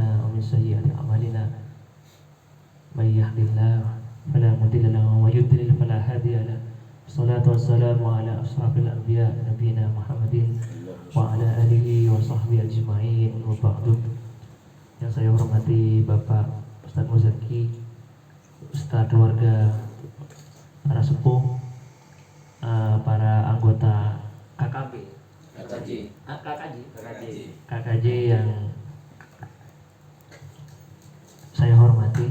أنفسنا ومن سيئات أعمالنا من يهد الله فلا مضل له ومن يضلل فلا هادي له. الصلاة والسلام على أشرف الأنبياء نبينا محمد وعلى آله وصحبه أجمعين وبعد. Yang saya hormati Bapak Ustadz Muzaki, Ustadz keluarga, para sepuh, para anggota KKJ yang saya hormati.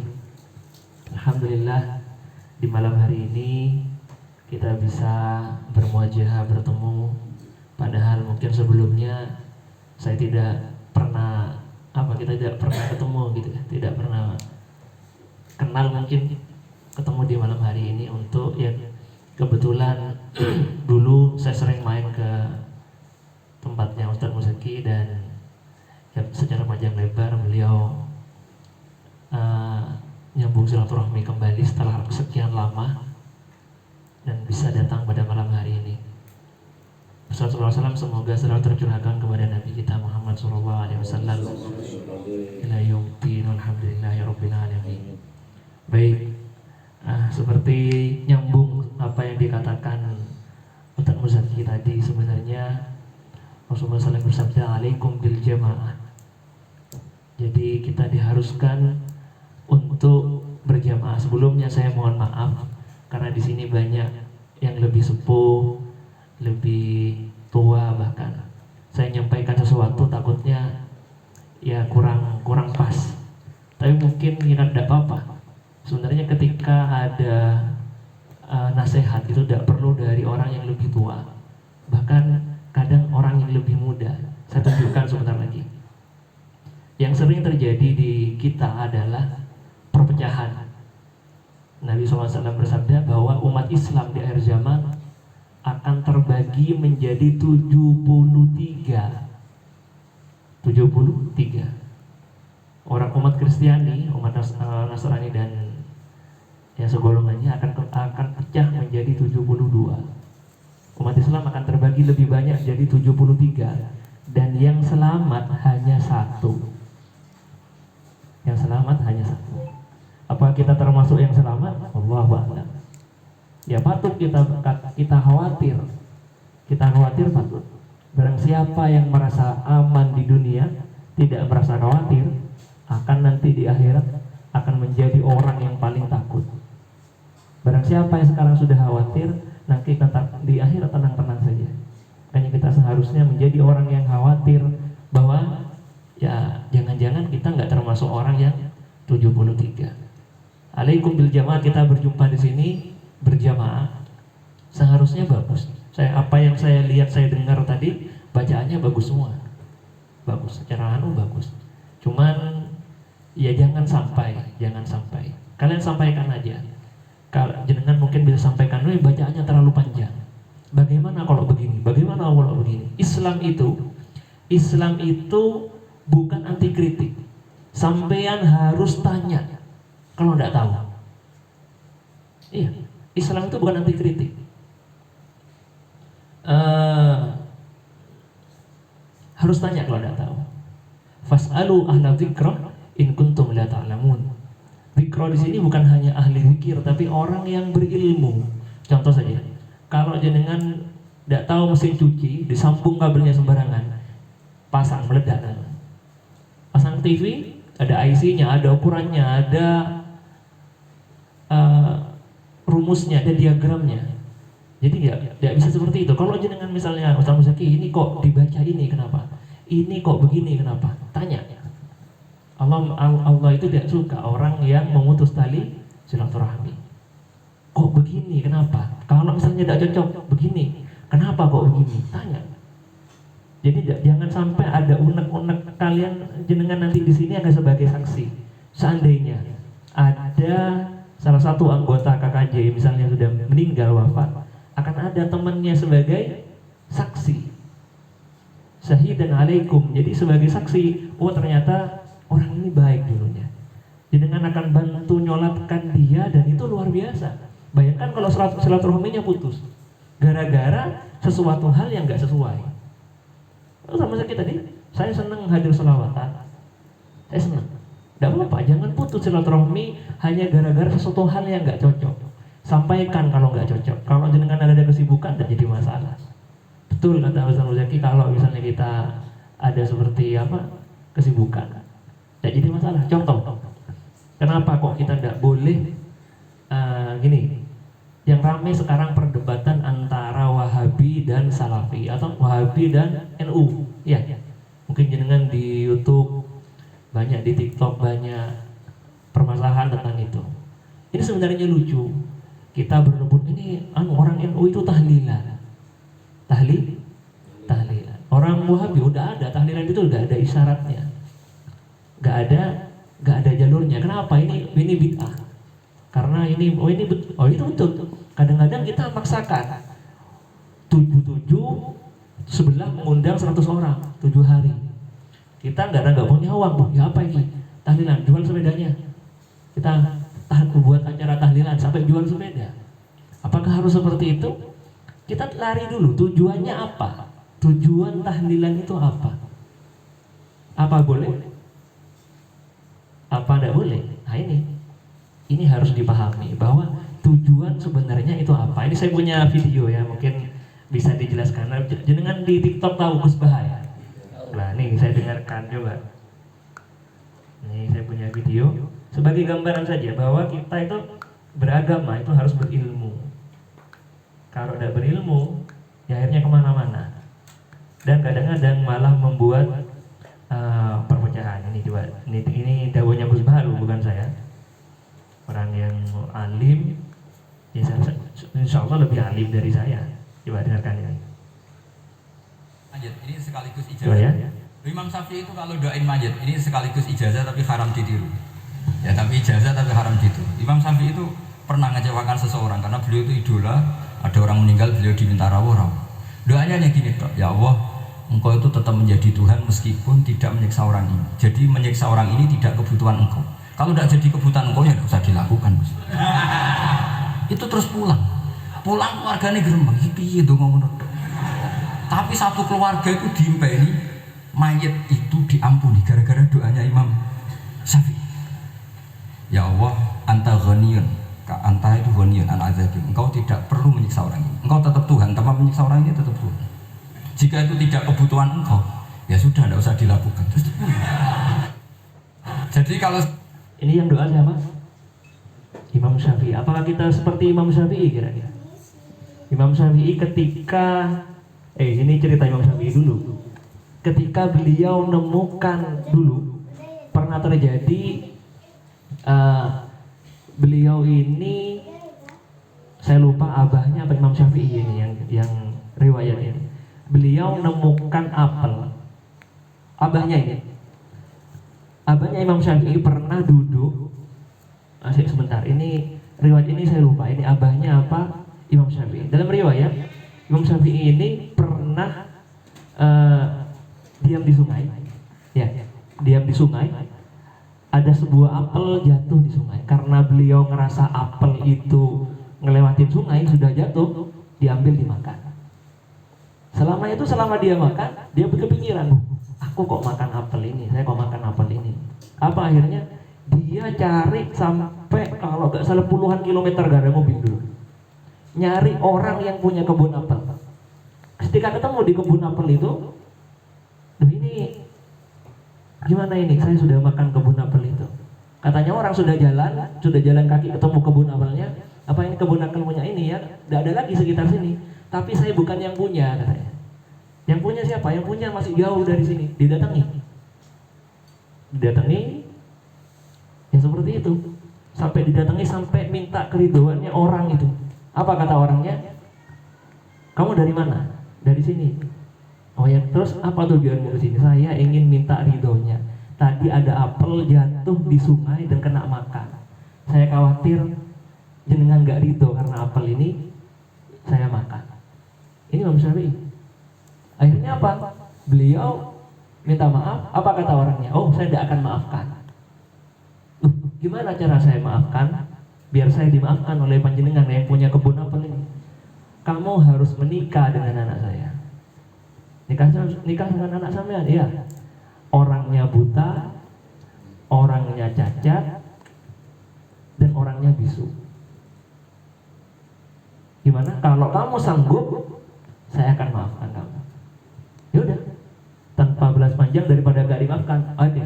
Alhamdulillah di malam hari ini kita bisa bermuajahah, bertemu. Padahal mungkin sebelumnya saya tidak pernah kita tidak pernah ketemu gitu ya, tidak pernah kenal. Mungkin ketemu di malam hari ini untuk ya kebetulan dulu saya sering main ke tempatnya Ustadz Muzaki dan ya, secara panjang lebar beliau nyambung silaturahmi kembali setelah sekian lama dan bisa datang pada malam hari ini. Wassalamualaikum, semoga selalu tercurahkan kepada Nabi kita Muhammad SAW ila yaumil alhamdulillahirabbil alamin. Baik, seperti nyambung apa yang dikatakan Ustadz Muzaki tadi, sebenarnya Rasulullah SAW bersabda alaikum bil jamaah. Jadi kita diharuskan untuk berjamaah. Sebelumnya saya mohon maaf karena di sini banyak yang lebih sepuh, lebih tua, bahkan saya menyampaikan sesuatu takutnya ya kurang pas. Tapi mungkin tidak apa-apa. Sebenarnya ketika ada nasihat itu tidak perlu dari orang yang lebih tua, bahkan kadang orang yang lebih muda. Saya tunjukkan sebentar lagi. Yang sering terjadi di kita adalah perpecahan. Nabi SAW bersabda bahwa umat Islam di akhir zaman akan terbagi menjadi 73. Orang umat Kristiani, umat Nasrani dan yang segolongannya akan pecah menjadi 72. Umat Islam akan terbagi lebih banyak jadi 73, dan yang selamat hanya satu. Yang selamat hanya satu. Apa kita termasuk yang selamat? Allahu a'lam. Ya patut kita khawatir. Kita khawatir patut. Barang siapa yang merasa aman di dunia, tidak merasa khawatir, akan nanti di akhirat akan menjadi orang yang paling takut. Barang siapa yang sekarang sudah khawatir, nanti di akhirat tenang-tenang saja. Makanya kita seharusnya menjadi orang yang khawatir bahwa ya jangan-jangan kita nggak termasuk orang yang 73. Alaikum bil jamaah, kita berjumpa di sini berjamaah seharusnya bagus. Apa yang saya lihat, saya dengar tadi bacaannya bagus semua, bagus, secara bagus. Cuman ya jangan sampai kalian sampaikan aja. Kalau jenengan mungkin bisa sampaikan, bacaannya terlalu panjang. Bagaimana kalau begini? Bagaimana kalau begini? Islam itu bukan anti kritik. Sampean harus tanya kalau tidak tahu. Iya, Islam itu bukan anti kritik. Harus tanya kalau tidak tahu. Fas'alu ahla dzikra in kuntum la ta'lamun. Dzikra di sini bukan hanya ahli zikir, tapi orang yang berilmu. Contoh saja, kalau jenengan tidak tahu mesin cuci, disambung kabelnya sembarangan, pasang, meledak. Pasang TV, ada IC-nya, ada ukurannya, ada rumusnya, ada diagramnya. Jadi tidak bisa seperti itu. Kalau jenengan misalnya Ustaz Muzaki, ini kok dibaca ini kenapa? Ini kok begini kenapa? Tanya. Allah itu tidak suka orang yang memutus tali silaturahmi. Kok begini kenapa? Kalau misalnya tidak cocok begini, kenapa kok begini? Tanya. Jadi jangan sampai ada unek-unek. Kalian jenengan nanti di sini ada sebagai saksi. Seandainya ada salah satu anggota KKJ misalnya sudah meninggal, wafat, akan ada temannya sebagai saksi. Syahidan alaikum. Jadi sebagai saksi, oh ternyata orang ini baik dulunya. Jenengan akan bantu nyolatkan dia, dan itu luar biasa. Bayangkan kalau silaturahminya putus gara-gara sesuatu hal yang nggak sesuai. Sama saya tadi, saya senang hadir selawatan. Saya senang. Tidak apa-apa, jangan putus silaturahmi hanya gara-gara sesuatu hal yang nggak cocok. Sampaikan kalau nggak cocok. Kalau jenengan ada kesibukan, tidak jadi masalah. Betul kata Ustaz Muzaki, kalau misalnya kita ada seperti apa kesibukan, tidak jadi masalah. Contoh, kenapa kok kita tidak boleh gini? Yang ramai sekarang perdebatan antara Wahabi dan Salafi atau Wahabi dan NU. Ya, mungkin jenengan di YouTube banyak, di TikTok banyak permasalahan tentang itu. Ini sebenarnya lucu. Kita berebut ini orang NU itu tahlilan. Tahlilan. Orang Wahabi udah ada tahlilan, itu udah ada isyaratnya. Gak ada jalurnya. Kenapa? Ini bid'ah. Karena ini itu betul. Kadang-kadang kita maksakan 7 sebelah mengundang 100 orang 7 hari. Kita nggak punya uang, ya apa ini? Tahlilan, jual sepedanya. Kita buat acara tahlilan sampai jual sepeda. Apakah harus seperti itu? Kita lari dulu, tujuannya apa? Tujuan tahlilan itu apa? Apa boleh? Apa tidak boleh? Nah ini harus dipahami bahwa tujuan sebenarnya itu apa. Ini saya punya video ya, mungkin bisa dijelaskan. Jenengan di TikTok tahu Gus Bahaya? Nah nih saya dengarkan coba. Nih saya punya video sebagai gambaran saja bahwa kita itu beragama itu harus berilmu. Kalau tidak berilmu, ya akhirnya kemana-mana. Dan kadang-kadang malah membuat perpecahan. Ini coba, ini dawuhnya Gus Bahaya, bukan saya. Orang yang alim, ya insya Allah lebih alim dari saya. Coba dengarkan ini. Ini sekaligus ijazah. Ya. Imam Syafi'i itu kalau doain mayit ini sekaligus ijazah tapi haram ditiru. Ya tapi ijazah tapi haram ditiru. Imam Syafi'i itu pernah ngecewakan seseorang karena beliau itu idola. Ada orang meninggal, beliau diminta rawuh. Doanya hanya gini, ya Allah, Engkau itu tetap menjadi Tuhan meskipun tidak menyiksa orang ini. Jadi menyiksa orang ini tidak kebutuhan Engkau. Kalau tidak jadi kebutuhan Engkau ya tidak usah dilakukan. Itu terus pulang keluarganya gerembang. Piye itu ngomong. Tapi satu keluarga itu diimpeni, mayat itu diampuni gara-gara doanya Imam Syafi'i. Ya Allah, anta ghaniyun, anta itu ghaniyun an azabi. Engkau tidak perlu menyiksa orang ini. Engkau tetap Tuhan, tanpa menyiksa orang ini tetap Tuhan. Jika itu tidak kebutuhan engkau, ya sudah, tidak usah dilakukan. Terus jadi kalau ini yang doa siapa? Imam Syafi'i. Apakah kita seperti Imam Syafi'i kira-kira? Imam Syafi'i ketika ini cerita Imam Syafi'i dulu. Ketika beliau menemukan dulu pernah terjadi beliau ini, saya lupa abahnya apa Imam Syafi'i ini yang riwayat ini. Beliau menemukan apel. Abahnya Imam Syafi'i pernah duduk. Sebentar, ini riwayat ini saya lupa. Ini abahnya apa? Imam Syafi'i. Dalam riwayat Imam Syafi'i ini pernah diam di sungai. Ya, diam di sungai. Ada sebuah apel jatuh di sungai. Karena beliau ngerasa apel itu ngelewatin sungai, sudah jatuh, diambil dimakan. Selama dia makan, dia berkepikiran, aku kok makan apel ini, saya kok makan apel ini. Apa akhirnya? Dia cari sampai kalau gak salah puluhan kilometer, gak ada mobil dulu. Nyari orang yang punya kebun apel. Ketika ketemu di kebun apel itu, ini gimana ini? Saya sudah makan kebun apel itu. Katanya orang sudah jalan kaki ketemu kebun apelnya. Apa ini kebun apel punya ini ya? Tidak ada lagi sekitar sini. Tapi saya bukan yang punya, katanya. Yang punya siapa? Yang punya masih jauh dari sini. Didatangi, ya seperti itu. Sampai didatangi, sampai minta keridoannya orang itu. Apa kata orangnya? Kamu dari mana? Dari sini. Oh ya, terus apa tujuanmu ke sini? Saya ingin minta ridhonya. Tadi ada apel jatuh di sungai dan kena makan. Saya khawatir jenengan gak ridho karena apel ini saya makan. Ini Imam Syafi'i. Akhirnya apa? Beliau minta maaf. Apa kata orangnya? Oh, saya tidak akan maafkan. Gimana cara saya maafkan? Biar saya dimaafkan oleh panjenengan yang punya kebun apel ini. Kamu harus menikah dengan anak saya. Nikah dengan anak sampean? Iya. Orangnya buta, orangnya cacat, dan orangnya bisu. Gimana? Kalau kamu sanggup, saya akan maafkan kamu. Ya udah, tanpa belas panjang daripada gak dimaafkan. Oke,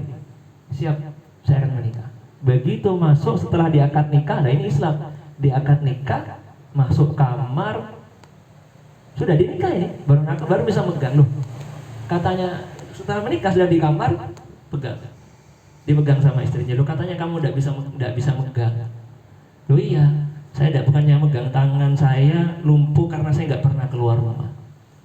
siap, saya akan menikah. Begitu masuk setelah di akad nikah, nah ini Islam. Di akad nikah, masuk kamar, sudah dinikah ini, baru bisa megang loh. Katanya setelah menikah sudah di kamar, pegang, dipegang sama istrinya. Loh katanya kamu tidak bisa megang. Loh iya, saya bukannya megang, tangan saya lumpuh karena saya nggak pernah keluar rumah.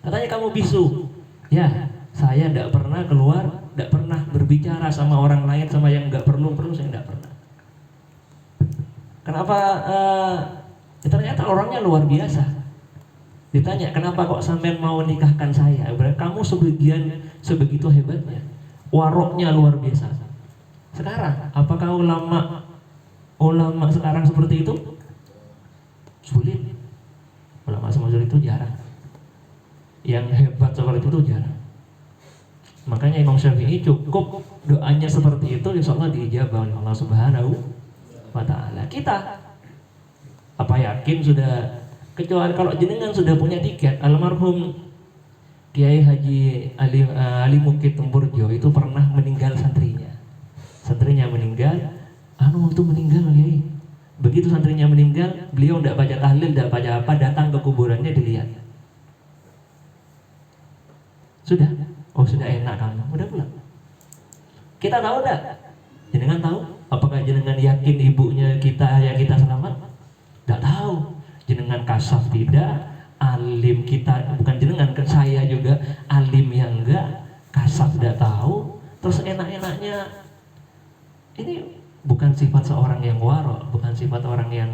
Katanya kamu bisu. Ya, saya tidak pernah keluar, tidak pernah berbicara sama orang lain, sama yang nggak perlu saya tidak pernah. Kenapa? Ternyata orangnya luar biasa. Ditanya, kenapa kok sampean mau nikahkan saya? Berarti kamu sebegitu hebatnya. Waroknya luar biasa. Sekarang, apakah ulama sekarang seperti itu? Sulit. Ulama semacam itu jarang. Yang hebat seperti itu jarang. Makanya Imam Syafi'i cukup doanya seperti itu, insya Allah diijabah oleh Allah Subhanahu wa Ta'ala. Kita apa yakin sudah? Kecuali kalau jenengan sudah punya tiket. Almarhum Kiai Haji Ali Mukit Temburjo itu pernah meninggal santrinya meninggal. Itu meninggal Kiai. Begitu santrinya meninggal, beliau tidak baca tahlil, tidak baca apa, datang ke kuburannya dilihat. Sudah enak kamu, udah pulang. Kita tahu tidak? Jenengan tahu? Apakah jenengan yakin ibunya kita yang kita selamat? Tidak tahu. Jenengan kasaf tidak, alim kita, bukan jenengan, ke saya juga alim yang enggak, kasaf tidak tahu, terus enak-enaknya. Ini bukan sifat seorang yang waro, bukan sifat orang yang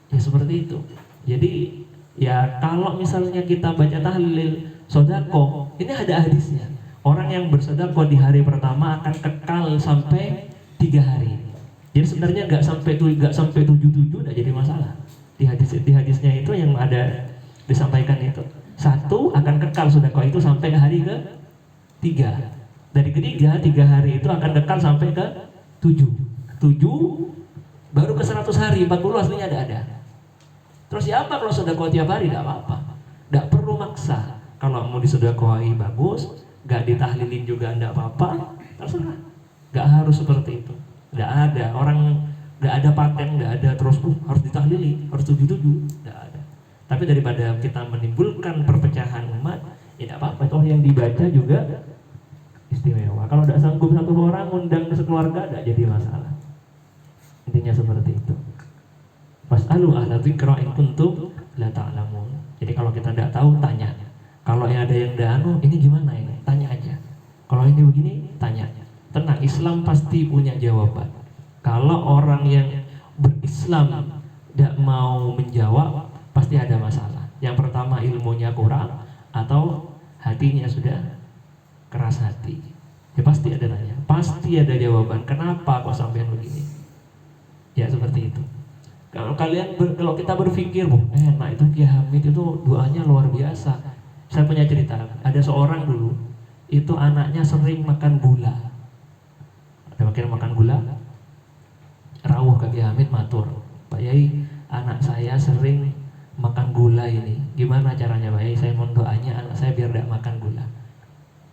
ya seperti itu. Jadi ya kalau misalnya kita baca tahlil, sodako, ini ada hadisnya. Orang yang bersodako di hari pertama akan kekal sampai 3 hari. Jadi sebenarnya nggak sampai 7 udah jadi masalah. Di hadisnya itu yang ada disampaikan itu. 1 akan kekal sedekah itu sampai ke hari ke-3. Dari ketiga 3 hari itu akan kekal sampai ke 7 baru ke 100 hari, 40 aslinya ada. Terus ya apa kalau sedekah tiap hari? Tidak apa-apa, tidak perlu maksa. Kalau mau disedekahi bagus, gak ditahlilin juga tidak apa-apa, terserah. Gak harus seperti itu. Tidak ada orang, tidak ada paten, tidak ada terus harus ditahlili, harus 77, tidak ada. Tapi daripada kita menimbulkan perpecahan umat, ya tidak apa-apa. Toh yang dibaca juga istimewa. Kalau tidak sanggup satu orang undang sekeluarga, tidak jadi masalah. Intinya seperti itu. Fas'alu ahla dzikra in kuntum la ta'lamun. Jadi kalau kita tidak tahu, tanya. Kalau ada yang ini gimana ini? Tanya aja. Kalau ini begini, tanya. Tenang, Islam pasti punya jawaban. Kalau orang yang berislam tidak mau menjawab, pasti ada masalah. Yang pertama ilmunya kurang, atau hatinya sudah keras hati. Ya pasti ada nanya, pasti ada jawaban. Kenapa kok sampean begini? Ya seperti itu. Kalau kita berpikir, enak itu Kiai Hamid itu doanya luar biasa. Saya punya cerita. Ada seorang dulu, itu anaknya sering makan gula. Makan gula. Rawuh ke Kiai Hamid matur, Pak Yai, anak saya sering makan gula ini. Gimana caranya Pak Yai? Saya mohon doanya anak saya biar tidak makan gula.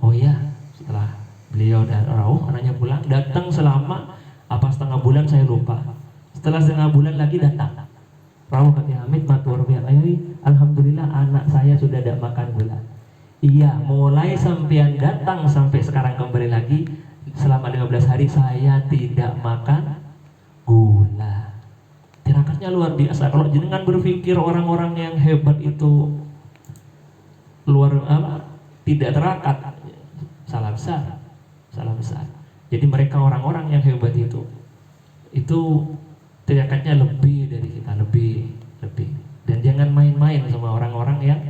Oh iya, setelah beliau dan rawuh, anaknya pulang, datang selama setengah bulan saya lupa. Setelah setengah bulan lagi datang, rawuh ke Kiai Hamid matur, Pak Yai, alhamdulillah anak saya sudah tidak makan gula. Iya, mulai sampean datang sampai sekarang kembali lagi, selama 15 hari saya tidak makan gula. Tirakatnya luar biasa. Kalau jenengan berpikir orang-orang yang hebat itu tidak terakat, salah besar. Jadi mereka orang-orang yang hebat itu tirakatnya lebih dari kita, lebih. Dan jangan main-main sama orang-orang yang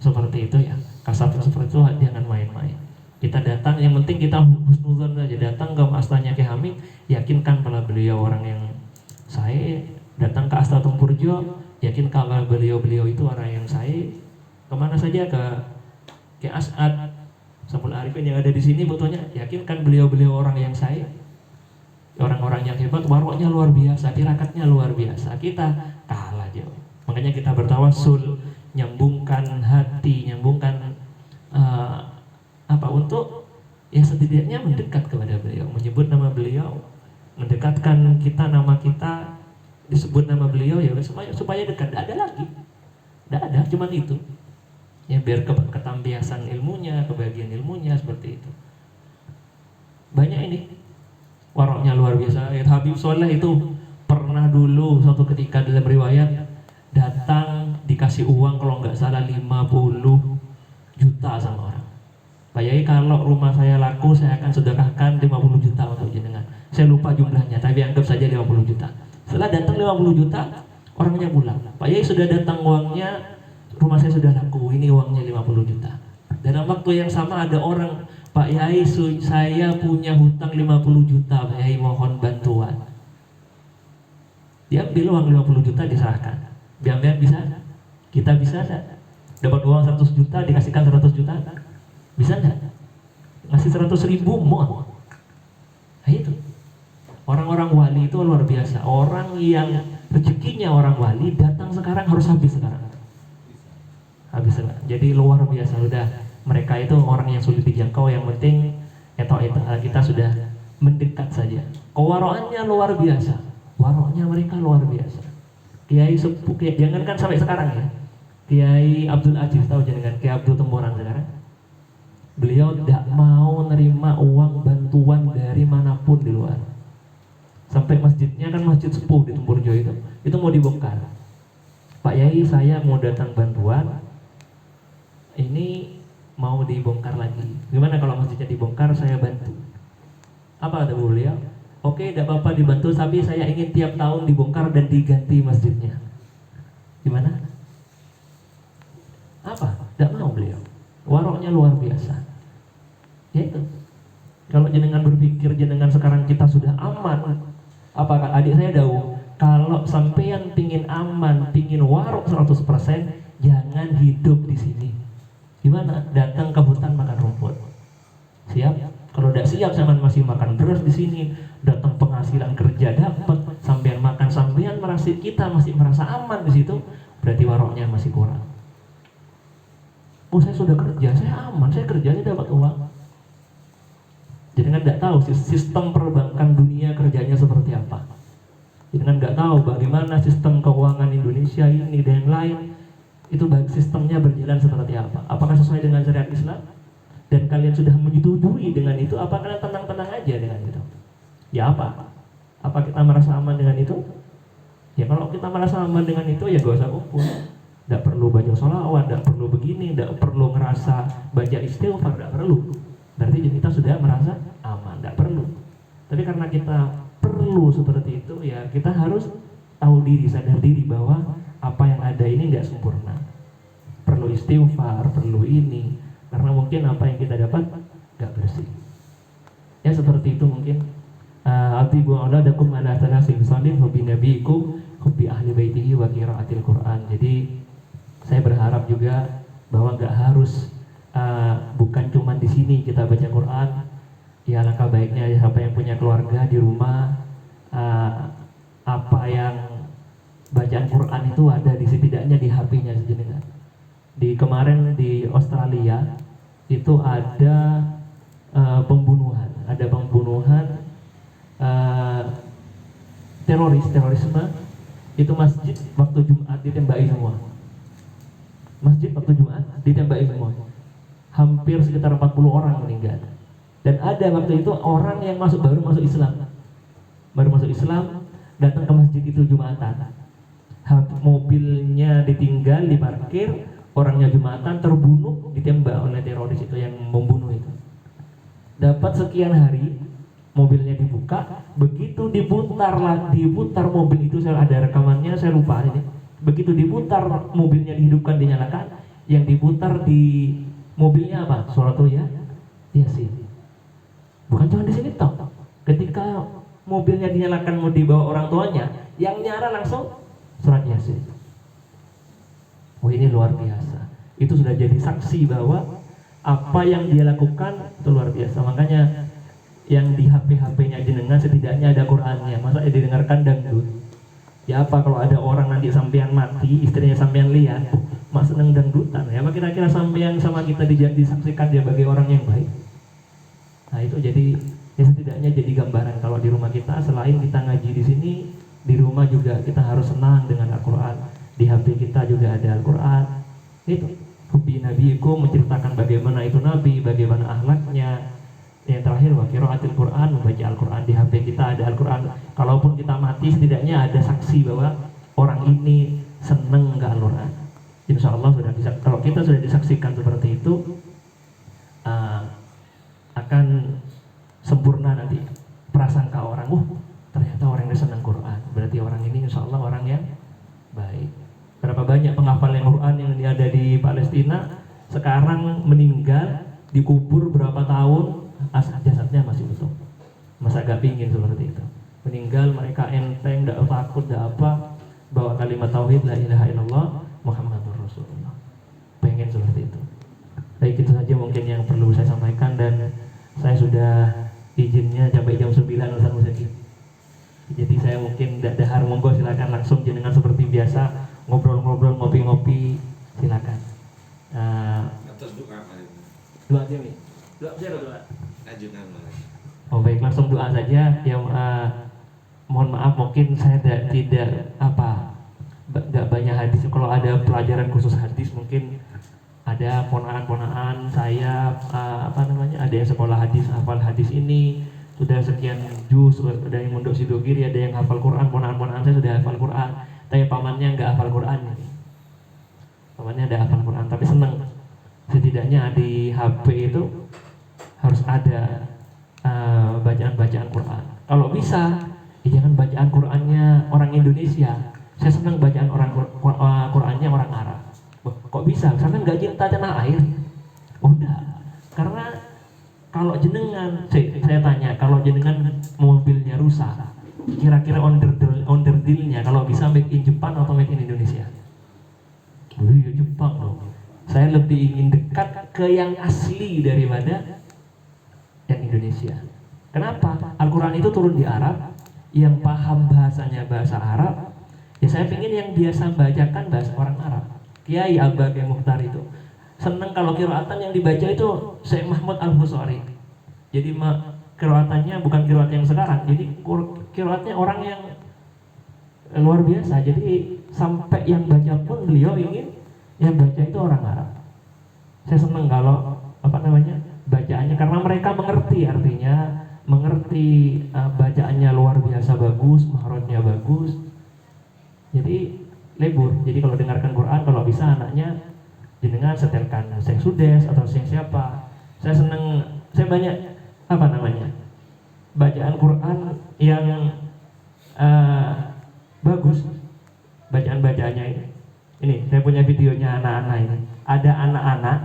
seperti itu ya. Kasar seperti itu jangan main-main. Kita datang, yang penting kita husnuzon saja. Datang ke astanya Kiai Hamid, yakinkan pada beliau orang yang saya. Datang ke Asta Tempurjo, yakin kalau beliau itu orang yang saya. Kemana saja, ke Kiai As'ad, Sampul Arifin yang ada di sini betulnya yakinkan beliau-beliau orang yang saya, orang-orang yang hebat, waroknya luar biasa, tirakatnya luar biasa. Kita kalah jauh. Makanya kita bertawasul, nyambungkan hati, nyambungkan untuk ya setidaknya mendekat kepada beliau, menyebut nama beliau, mendekatkan kita, nama kita disebut nama beliau ya supaya dekat. Tidak ada lagi, tidak ada, cuman itu. Ya biar ketambiasan ilmunya, kebahagiaan ilmunya seperti itu. Banyak ini waroknya luar biasa. Habib Soleh itu pernah dulu suatu ketika dalam riwayat datang dikasih uang kalau nggak salah 50 juta sama orang. Pak Yai, kalau rumah saya laku saya akan sedekahkan 50 juta untuk jenengan. Saya lupa jumlahnya tapi anggap saja 50 juta. Setelah datang 50 juta orangnya pulang. Pak Yai, sudah datang uangnya, rumah saya sudah laku, ini uangnya 50 juta. Dalam waktu yang sama ada orang, Pak Yai, saya punya hutang 50 juta, Pak Yai mohon bantuan. Diambil uang 50 juta diserahkan. Diambil bisa? Kita bisa enggak? Dapat uang 100 juta dikasihkan 100 juta? Bisa enggak? Ngasih 100.000 mau? Nah itu. Orang-orang wali itu luar biasa. Orang yang rezekinya orang wali datang sekarang harus habis sekarang. Habis sekarang. Jadi luar biasa. Udah mereka itu orang yang sulit dijangkau. Yang penting kita sudah mendekat saja. Kewaroannya luar biasa. Waroknya mereka luar biasa. Kiai sepuh, jangankan sampai sekarang ya. Kiai Abdul Aziz, tahu jangan Kiai Abdul Temurang sekarang. Beliau tidak mau nerima uang bantuan dari manapun di luar. Sampai masjidnya kan masjid sepuh di Tempurjo itu mau dibongkar. Pak Yai, saya mau datang bantuan, ini mau dibongkar lagi. Gimana kalau masjidnya dibongkar, saya bantu. Apa kata beliau? Oke, tidak apa-apa dibantu, tapi saya ingin tiap tahun dibongkar dan diganti masjidnya. Gimana? Apa? Tidak mau beliau. Waroknya luar biasa. Ya itu. Kalau jenengan berpikir jenengan sekarang kita sudah aman, apakah adik saya tahu? Kalau sampean pingin aman, pingin warok 100%, jangan hidup di sini. Gimana? Datang ke hutan makan rumput. Siap? Kalau tidak siap, sampean masih makan beras di sini. Datang penghasilan kerja dapat, sampean makan, sampean merasa kita masih merasa aman di situ, berarti waroknya masih kurang. Oh, saya sudah kerja, saya aman, saya kerjanya dapat uang. Jadi kan tidak tahu sistem perbankan dunia kerjanya seperti apa. Jadi kan tidak tahu bagaimana sistem keuangan Indonesia ini dan yang lain itu sistemnya berjalan seperti apa. Apakah sesuai dengan syariat Islam? Dan kalian sudah menyetujui dengan itu? Apa kalian tenang-tenang aja dengan itu? Ya apa? Apa kita merasa aman dengan itu? Ya kalau kita merasa aman dengan itu ya gak usah kumpul. Tidak perlu baca sholawat, tidak perlu begini, tidak perlu ngerasa baca istighfar, tidak perlu. Berarti kita sudah merasa aman, tidak perlu. Tapi karena kita perlu seperti itu, ya kita harus tahu diri, sadar diri bahwa apa yang ada ini nggak sempurna. Perlu istighfar, perlu ini, karena mungkin apa yang kita dapat nggak bersih. Ya seperti itu mungkin. Atibu auladakum ala thalathil salih hubbi nabiikum hubbi ahli baitihi wa qiraatil Quran. Jadi saya berharap juga bahwa nggak harus bukan cuma di sini kita baca Quran. Ya alangkah baiknya siapa yang punya keluarga di rumah, apa yang bacaan Quran itu ada di setidaknya di HP-nya sejenis. Di kemarin di Australia itu ada pembunuhan terorisme. Itu masjid waktu Jumat ditembaki semua. Masjid waktu Jumat ditembaki semua. Hampir sekitar 40 orang meninggal. Dan ada waktu itu orang yang baru masuk Islam. Baru masuk Islam datang ke masjid itu Jumatan. Mobilnya ditinggal diparkir, orangnya Jumatan terbunuh, ditembak oleh teroris itu yang membunuh itu. Dapat sekian hari mobilnya dibuka, begitu diputar mobil itu, saya ada rekamannya, saya lupa ini. Begitu diputar mobilnya dihidupkan, dinyalakan, yang diputar di mobilnya apa? Suratul Yasin. Bukan cuma di sini toh. Ketika mobilnya dinyalakan mau dibawa orang tuanya, yang nyala langsung surat Yasin. Oh ini luar biasa. Itu sudah jadi saksi bahwa apa yang dia lakukan itu luar biasa. Makanya yang di HP-nya jenengan setidaknya ada Qur'annya. Masa didengarkan dangdut? Ya apa kalau ada orang nanti sampean mati, istrinya sampean lihat, mak seneng dangdutan. Ya apa kira-kira sampean sama kita disaksikan dia sebagai orang yang baik? Nah itu jadi ya setidaknya jadi gambaran kalau di rumah kita selain kita ngaji di sini, di rumah juga kita harus senang dengan Al-Quran. Di HP kita juga ada Al-Quran. Itu Hubbi Nabiiku menceritakan bagaimana itu Nabi, bagaimana akhlaknya. Yang terakhir wa qiraatul Quran, membaca Al-Quran. Di HP kita ada Al-Quran. Kalaupun kita mati setidaknya ada saksi bahwa orang ini seneng ke Al-Quran. Insya Allah sudah bisa. Kalau kita sudah disaksikan seperti itu, akan sempurna nanti prasangka orang. Ternyata orang ini senang Quran. Berarti orang ini insya Allah orang yang baik. Berapa banyak penghafal yang Quran yang ada di Palestina sekarang meninggal, dikubur berapa tahun, jasadnya masih utuh. Masa gak pingin seperti itu? Meninggal mereka enteng, gak takut, gak apa, bawa kalimat tauhid la ilaha illallah Muhammadur Rasulullah. Pengen seperti itu. Baik, itu saja mungkin yang perlu saya sampaikan, dan saya sudah izinnya sampai jam 9 Ustaz Muzaki. Jadi saya mungkin tidak dahar, monggo silakan langsung jenengan seperti biasa ngobrol-ngobrol, ngopi-ngopi, silakan. Atas doa kali ini. Doa aja nih. Doa. Ajudan malah. Oh baik, langsung doa saja. Yang mohon maaf mungkin saya tidak banyak hadis. Kalau ada pelajaran khusus hadis mungkin ada ponaan-ponaan saya ada yang sekolah hadis, hafal hadis ini sudah sekian juz, ada yang mondok Sidogiri, ada yang hafal Quran, ponaan-ponaan saya sudah hafal Quran, tapi pamannya nggak hafal Quran. Pamannya ada hafal Quran, tapi seneng setidaknya di HP itu harus ada bacaan-bacaan Quran. Kalau bisa, ya jangan bacaan Qurannya orang Indonesia. Saya senang bacaan Qurannya orang Arab. Kok bisa? Karena nggak cinta tanah air. Udah. Karena kalau jenengan, saya tanya, kalau jenengan mobilnya rusak, kira-kira onder dealnya kalau bisa make in Jepang atau make in Indonesia? Iya Jepang dong. Saya lebih ingin dekat ke yang asli daripada yang Indonesia. Kenapa? Al-Quran itu turun di Arab, yang paham bahasanya bahasa Arab. Ya saya ingin yang biasa bacakan bahasa orang Arab. Kiai Abba Kiai Mukhtar itu seneng kalau qiraatan yang dibaca itu Syekh Mahmud Al-Husari. Jadi qiraatannya bukan qiraat yang sekarang. Jadi qiraatnya orang yang luar biasa. Jadi sampai yang baca pun beliau ingin yang baca itu orang Arab. Saya seneng kalau bacaannya, karena mereka mengerti artinya, mengerti bacaannya luar biasa bagus, mahrajnya bagus. Jadi lebur. Jadi kalau dengarkan Quran, kalau bisa anaknya jenengan setelkan Syekh Sudes atau Syekh siapa. Saya seneng, saya banyak bacaan Quran yang bagus, bacaan-bacaannya ini. Ini saya punya videonya anak-anak ini. Ada anak-anak,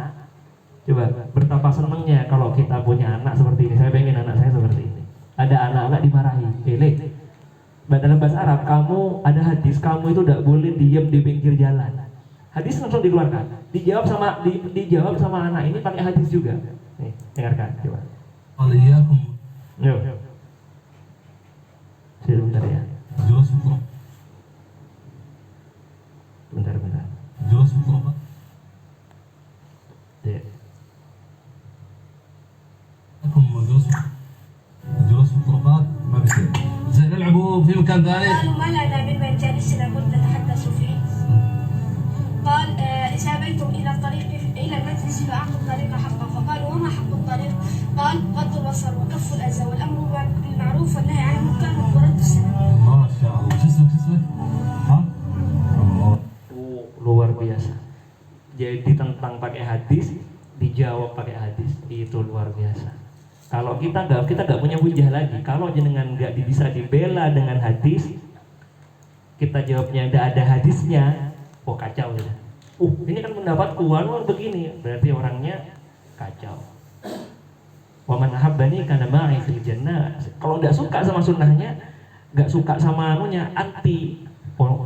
coba betapa senengnya kalau kita punya anak seperti ini. Saya pengen anak saya seperti ini. Ada anak-anak dimarahi, dalam bahasa Arab, kamu ada hadis, kamu itu tidak boleh diam di pinggir jalan. Hadis langsung dikeluarkan. Dijawab sama anak ini pakai hadis juga. Nih, dengarkan, coba. Alaikum. Yuk. Sebentar ya. Jelas betul. Bentar. Jelas betul Pak. Ya. لكم جلوس في الطرقات ما بيصير. زين نلعبوا في مكان ثاني. قالوا ما لنا بالمجالس لابد نتحدث فيه. قال إذا أبيتم إلى المجلس فأعطوا الطريق حقه. فقالوا وما حق الطريق؟ قال غض البصر وكف الأذى والأمر بالمعروف والنهي عن المنكر ورد السلام. ما شاء الله. شو اسمك؟ ها؟ الله. Luar biasa. Jadi tentang pakai hadis, dijawab pakai hadis, itu luar biasa. Kalau kita nggak punya hujah lagi. Kalau jenengan nggak bisa dibela dengan hadis, kita jawabnya nggak ada hadisnya, kacau ya. Ini kan pendapatku, begini, berarti orangnya kacau. Wa man ahabbani kana ma'i fil jannah. Kalau nggak suka sama sunnahnya, nggak suka sama anti.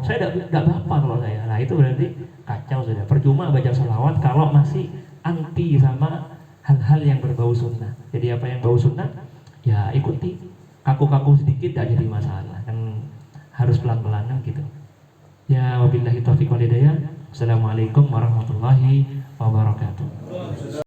Saya nggak apa-apa kalau saya. Nah itu berarti kacau sudah. Percuma baca sholawat kalau masih anti sama hal-hal yang berbau sunnah. Jadi apa yang bau sunnah ya ikuti, kaku-kaku sedikit tidak jadi masalah, kan harus pelan-pelan kan gitu. Ya wabillahi taufiq wal hidayah. Assalamualaikum warahmatullahi wabarakatuh.